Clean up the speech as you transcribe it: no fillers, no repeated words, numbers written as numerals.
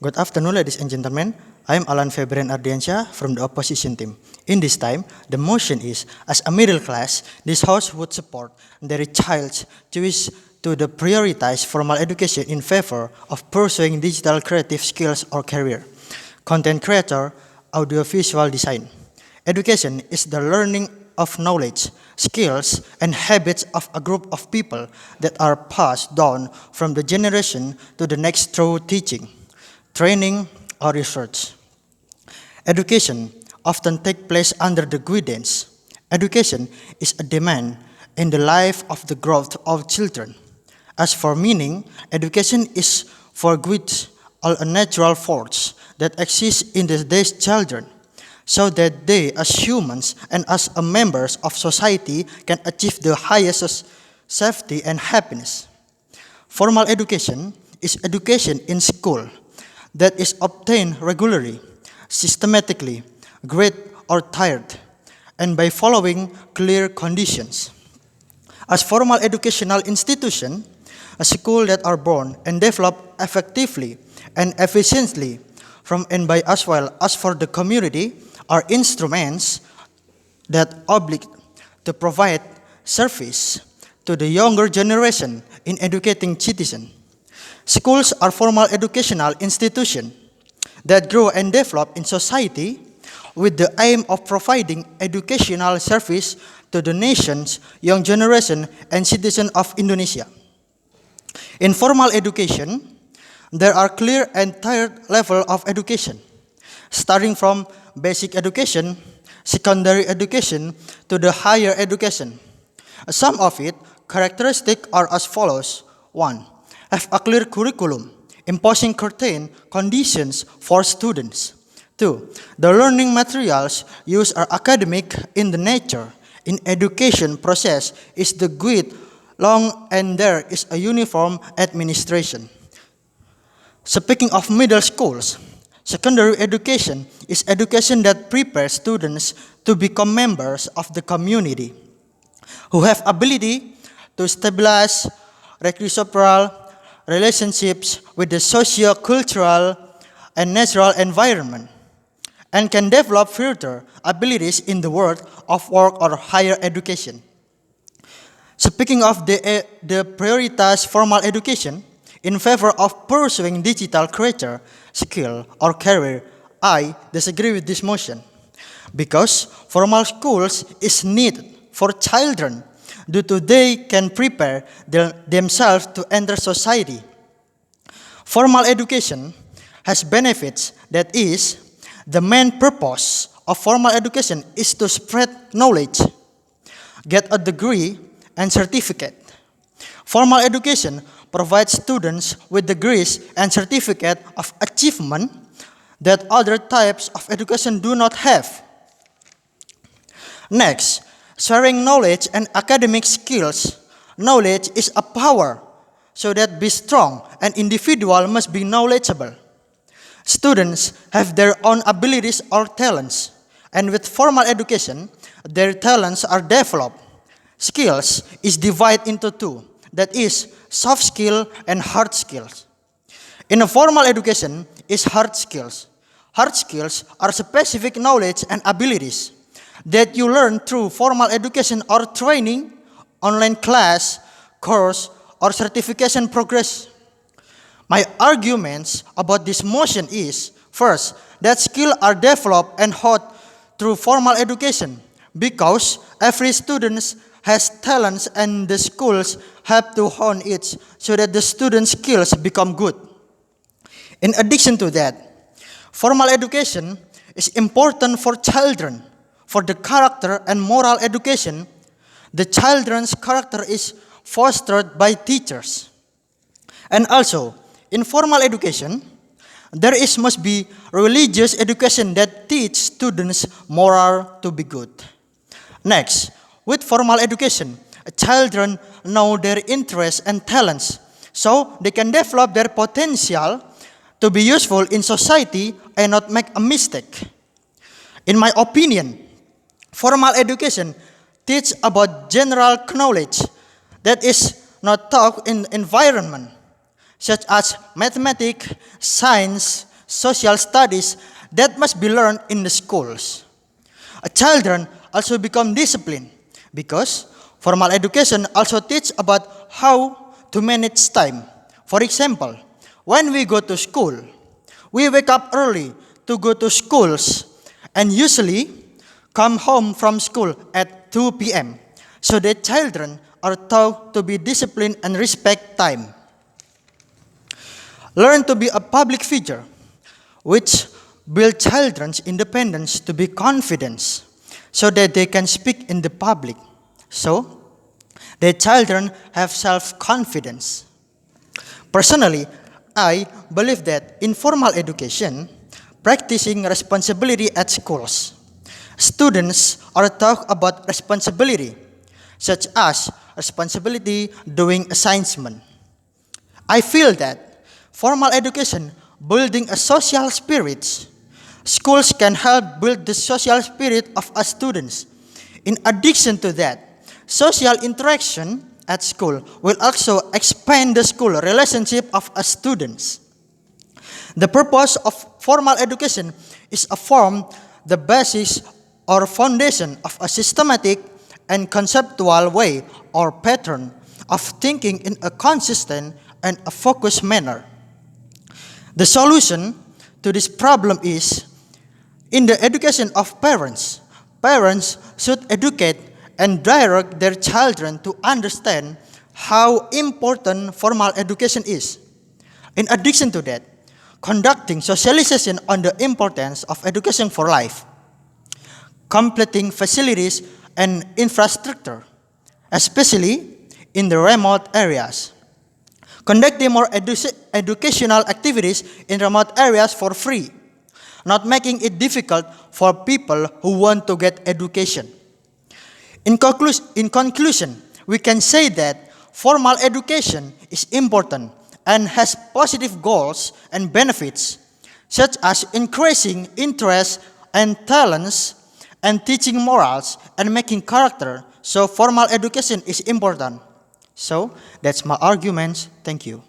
Good afternoon, ladies and gentlemen. I am Febryan Ardiansyah from the opposition team. In this time, the motion is, as a middle class, this House would support their child's choice to the prioritize formal education in favor of pursuing digital creative skills or career, content creator, audiovisual design. Education is the learning of knowledge, skills, and habits of a group of people that are passed down from the generation to the next through teaching, training, or research. Education often takes place under the guidance. Education is a demand in the life of the growth of children. As for meaning, education is for good all a natural force that exists in these children, so that they, as humans and as members of society, can achieve the highest safety and happiness. Formal education is education in school that is obtained regularly, systematically, great or tired, and by following clear conditions. As formal educational institution, a school that are born and develop effectively and efficiently from and by as well as for the community are instruments that oblige to provide service to the younger generation in educating citizens. Schools are formal educational institutions that grow and develop in society with the aim of providing educational service to the nation's young generation and citizens of Indonesia. In formal education, there are clear and tiered levels of education, starting from basic education, secondary education, to the higher education. Some of its characteristics are as follows. 1. Have a clear curriculum, imposing certain conditions for students. 2. The learning materials used are academic in the nature. In education process is the good, long, and there is a uniform administration. Speaking of middle schools, secondary education is education that prepares students to become members of the community, who have ability to stabilize reciprocal relationships with the socio-cultural and natural environment, and can develop further abilities in the world of work or higher education. Speaking of the prioritized formal education in favor of pursuing digital creator, skill, or career, I disagree with this motion, because formal schools is needed for children due to they can prepare themselves to enter society. Formal education has benefits, that is, the main purpose of formal education is to spread knowledge, get a degree and certificate. Formal education provides students with degrees and certificate of achievement that other types of education do not have. Next, sharing knowledge and academic skills. Knowledge is a power, so that be strong, and individual must be knowledgeable. Students have their own abilities or talents, and with formal education, their talents are developed. Skills is divided into two, that is, soft skill and hard skills. In a formal education is hard skills. Hard skills are specific knowledge and abilities that you learn through formal education or training, online class, course, or certification progress. My arguments about this motion is, first, that skills are developed and honed through formal education, because every student has talents and the schools have to hone it so that the student's skills become good. In addition to that, formal education is important for children. For the character and moral education, the children's character is fostered by teachers. And also, in formal education, there must be religious education that teach students moral to be good. Next, with formal education, children know their interests and talents, so they can develop their potential to be useful in society and not make a mistake. In my opinion, formal education teach about general knowledge that is not taught in environment, such as mathematics, science, social studies that must be learned in the schools. Children also become disciplined because formal education also teach about how to manage time. For example, when we go to school, we wake up early to go to schools and usually come home from school at 2 p.m. So that children are taught to be disciplined and respect time. Learn to be a public figure, which build children's independence to be confident so that they can speak in the public. So, the children have self-confidence. Personally, I believe that in formal education, practicing responsibility at schools, students are taught about responsibility, such as responsibility doing assignment. I feel that formal education building a social spirit. Schools can help build the social spirit of us students. In addition to that, social interaction at school will also expand the school relationship of us students. The purpose of formal education is to form the basis or foundation of a systematic and conceptual way or pattern of thinking in a consistent and a focused manner. The solution to this problem is in the education of parents. Parents should educate and direct their children to understand how important formal education is. In addition to that, conducting socialization on the importance of education for life, completing facilities and infrastructure, especially in the remote areas, conducting more educational activities in remote areas for free, not making it difficult for people who want to get education. In conclusion, we can say that formal education is important and has positive goals and benefits, such as increasing interest and talents and teaching morals and making character. So formal education is important. So that's my arguments. Thank you.